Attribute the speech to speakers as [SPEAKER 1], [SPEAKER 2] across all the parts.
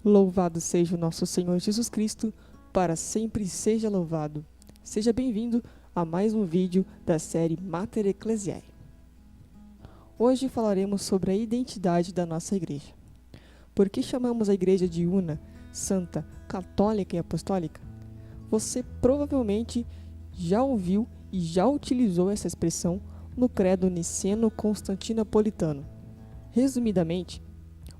[SPEAKER 1] Louvado seja o nosso Senhor Jesus Cristo, para sempre seja louvado. Seja bem-vindo a mais um vídeo da série Mater Ecclesiae. Hoje falaremos sobre a identidade da nossa igreja. Por que chamamos a igreja de una, santa, católica e apostólica? Você provavelmente já ouviu e já utilizou essa expressão no credo niceno-constantinopolitano. Resumidamente,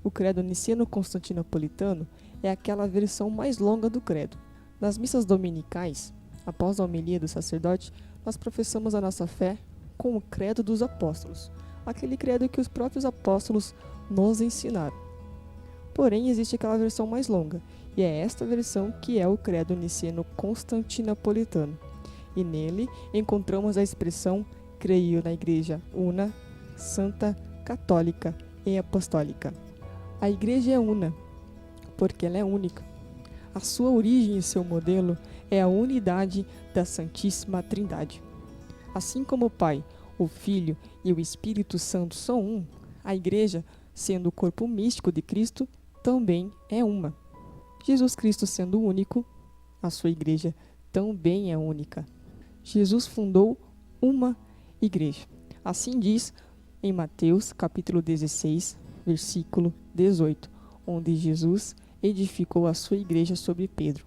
[SPEAKER 1] o credo niceno-constantinopolitano é aquela versão mais longa do credo. Nas missas dominicais, após a homilia do sacerdote, nós professamos a nossa fé com o credo dos apóstolos, aquele credo que os próprios apóstolos nos ensinaram. Porém, existe aquela versão mais longa, e é esta versão que é o credo niceno-constantinopolitano. E nele encontramos a expressão creio na igreja una, santa, católica e apostólica. A igreja é una, porque ela é única. A sua origem e seu modelo é a unidade da Santíssima Trindade. Assim como o Pai, o Filho e o Espírito Santo são um, a igreja, sendo o corpo místico de Cristo, também é uma. Jesus Cristo sendo único, a sua igreja também é única. Jesus fundou uma igreja. Assim diz em Mateus capítulo 16, versículo 18, onde Jesus edificou a sua igreja sobre Pedro.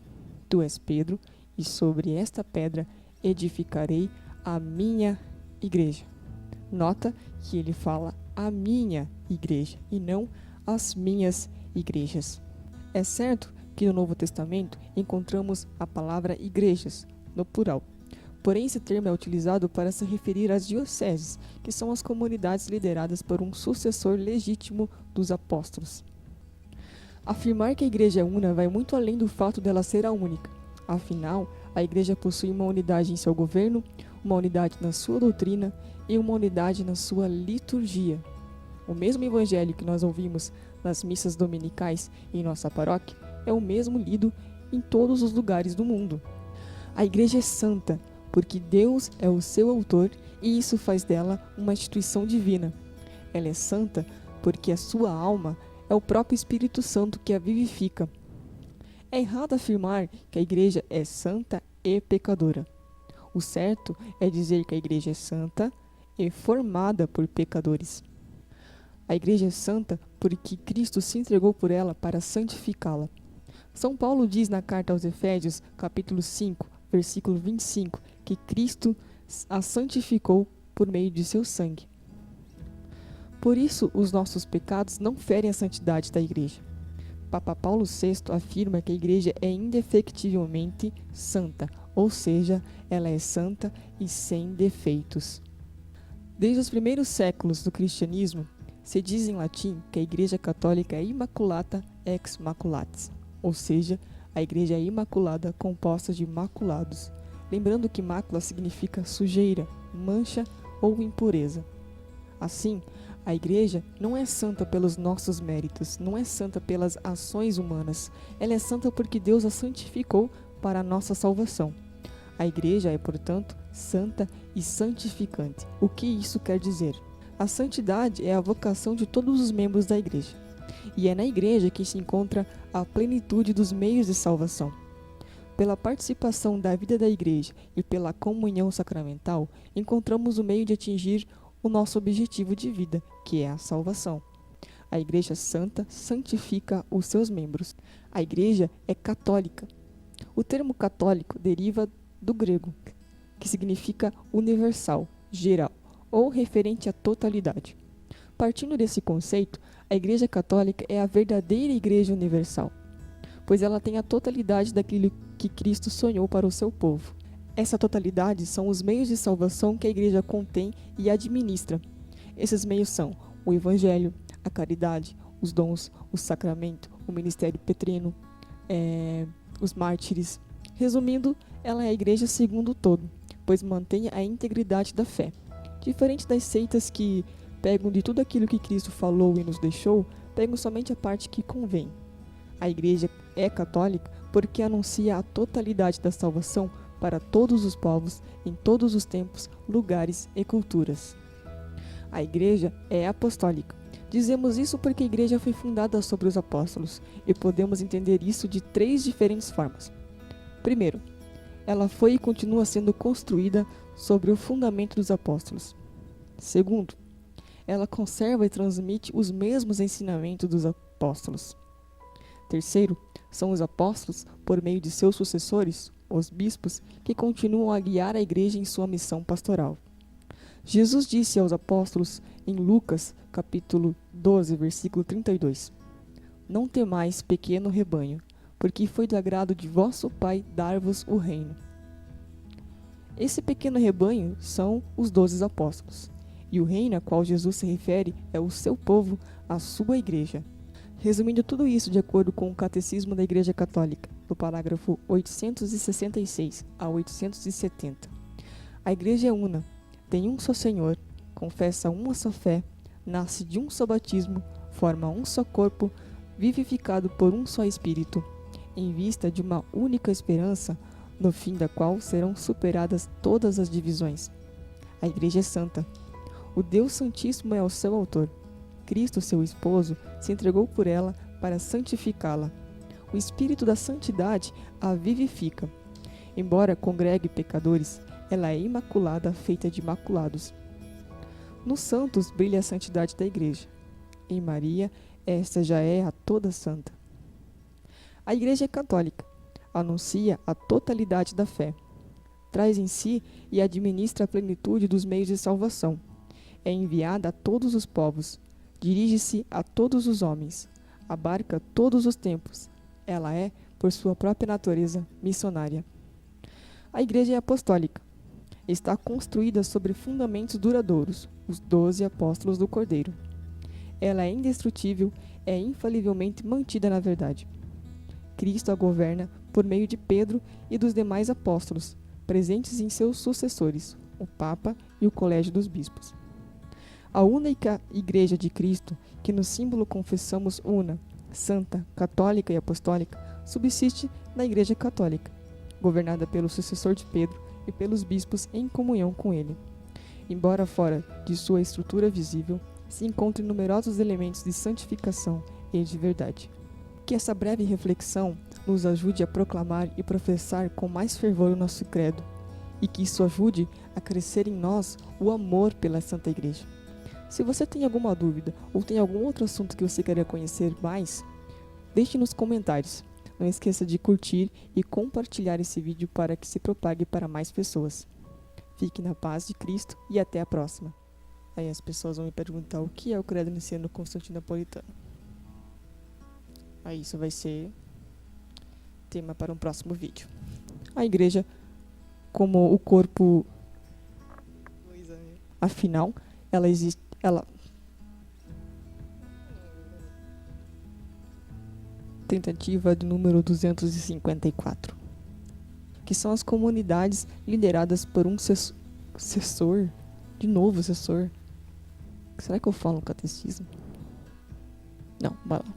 [SPEAKER 1] Tu és Pedro, e sobre esta pedra edificarei a minha igreja. Nota que ele fala a minha igreja e não as minhas igrejas. É certo que no Novo Testamento encontramos a palavra igrejas, no plural. Porém, esse termo é utilizado para se referir às dioceses, que são as comunidades lideradas por um sucessor legítimo dos apóstolos. Afirmar que a igreja é una vai muito além do fato dela ser a única. Afinal, a igreja possui uma unidade em seu governo, uma unidade na sua doutrina e uma unidade na sua liturgia. O mesmo evangelho que nós ouvimos nas missas dominicais em nossa paróquia é o mesmo lido em todos os lugares do mundo. A igreja é santa, porque Deus é o seu autor e isso faz dela uma instituição divina. Ela é santa porque a sua alma é o próprio Espírito Santo que a vivifica. É errado afirmar que a igreja é santa e pecadora. O certo é dizer que a igreja é santa e formada por pecadores. A igreja é santa porque Cristo se entregou por ela para santificá-la. São Paulo diz na carta aos Efésios, capítulo 5, versículo 25, que Cristo a santificou por meio de seu sangue. Por isso, os nossos pecados não ferem a santidade da igreja. Papa Paulo VI afirma que a igreja é indefectivelmente santa, ou seja, ela é santa e sem defeitos. Desde os primeiros séculos do cristianismo, se diz em latim que a igreja católica é immaculata ex maculatis, ou seja, a igreja é imaculada composta de maculados, lembrando que mácula significa sujeira, mancha ou impureza. Assim, a igreja não é santa pelos nossos méritos, não é santa pelas ações humanas, ela é santa porque Deus a santificou para a nossa salvação. A igreja é, portanto, santa e santificante. O que isso quer dizer? A santidade é a vocação de todos os membros da igreja. E é na igreja que se encontra a plenitude dos meios de salvação. Pela participação da vida da igreja e pela comunhão sacramental, encontramos o meio de atingir o nosso objetivo de vida, que é a salvação. A igreja santa santifica os seus membros. A igreja é católica. O termo católico deriva do grego, que significa universal, geral, ou referente à totalidade. Partindo desse conceito, a Igreja Católica é a verdadeira Igreja Universal, pois ela tem a totalidade daquilo que Cristo sonhou para o seu povo. Essa totalidade são os meios de salvação que a Igreja contém e administra. Esses meios são o Evangelho, a caridade, os dons, o sacramento, o ministério petrino, os mártires. Resumindo, ela é a Igreja segundo o todo, pois mantém a integridade da fé. Diferente das seitas que pegam de tudo aquilo que Cristo falou e nos deixou, pegam somente a parte que convém. A igreja é católica porque anuncia a totalidade da salvação para todos os povos, em todos os tempos, lugares e culturas. A igreja é apostólica, Dizemos isso porque a igreja foi fundada sobre os apóstolos e podemos entender isso de 3 diferentes formas. Primeiro, ela foi e continua sendo construída sobre o fundamento dos apóstolos. Segundo, ela conserva e transmite os mesmos ensinamentos dos apóstolos. Terceiro, são os apóstolos, por meio de seus sucessores, os bispos, que continuam a guiar a igreja em sua missão pastoral. Jesus disse aos apóstolos em Lucas, capítulo 12, versículo 32: Não temais, pequeno rebanho, porque foi do agrado de vosso Pai dar-vos o reino. Esse pequeno rebanho são os 12 apóstolos, e o reino a qual Jesus se refere é o seu povo, a sua igreja. Resumindo tudo isso de acordo com o Catecismo da Igreja Católica, do parágrafo 866 a 870. A igreja é una, tem um só Senhor, confessa uma só fé, nasce de um só batismo, forma um só corpo, vivificado por um só Espírito, em vista de uma única esperança, no fim da qual serão superadas todas as divisões. A igreja é santa. O Deus Santíssimo é o seu autor. Cristo, seu esposo, se entregou por ela para santificá-la. O Espírito da Santidade a vivifica. Embora congregue pecadores, ela é imaculada, feita de imaculados. Nos santos brilha a santidade da Igreja. Em Maria, esta já é a toda santa. A Igreja é católica. Anuncia a totalidade da fé. Traz em si e administra a plenitude dos meios de salvação. É enviada a todos os povos. Dirige-se a todos os homens, abarca todos os tempos. Ela é, por sua própria natureza, missionária. A Igreja é apostólica. Está construída sobre fundamentos duradouros, os 12 apóstolos do Cordeiro. Ela é indestrutível, é infalivelmente mantida na verdade. Cristo a governa por meio de Pedro e dos demais apóstolos, presentes em seus sucessores, o Papa e o Colégio dos Bispos. A única Igreja de Cristo, que no símbolo confessamos una, santa, católica e apostólica, subsiste na Igreja Católica, governada pelo sucessor de Pedro e pelos bispos em comunhão com ele. Embora fora de sua estrutura visível, se encontram numerosos elementos de santificação e de verdade. Que essa breve reflexão nos ajude a proclamar e professar com mais fervor o nosso credo, e que isso ajude a crescer em nós o amor pela Santa Igreja. Se você tem alguma dúvida ou tem algum outro assunto que você queira conhecer mais, deixe nos comentários. Não esqueça de curtir e compartilhar esse vídeo para que se propague para mais pessoas. Fique na paz de Cristo e até a próxima. Aí as pessoas vão me perguntar o que é o credo niceno-constantinopolitano. Aí isso vai ser tema para um próximo vídeo. A igreja como o corpo, afinal, ela existe, tentativa de número 254, que são as comunidades lideradas por um sucessor, de novo sucessor. Será que eu falo no catecismo? Não, vai lá.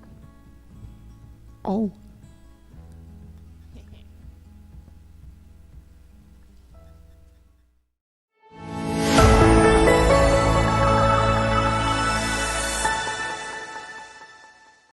[SPEAKER 1] Oh.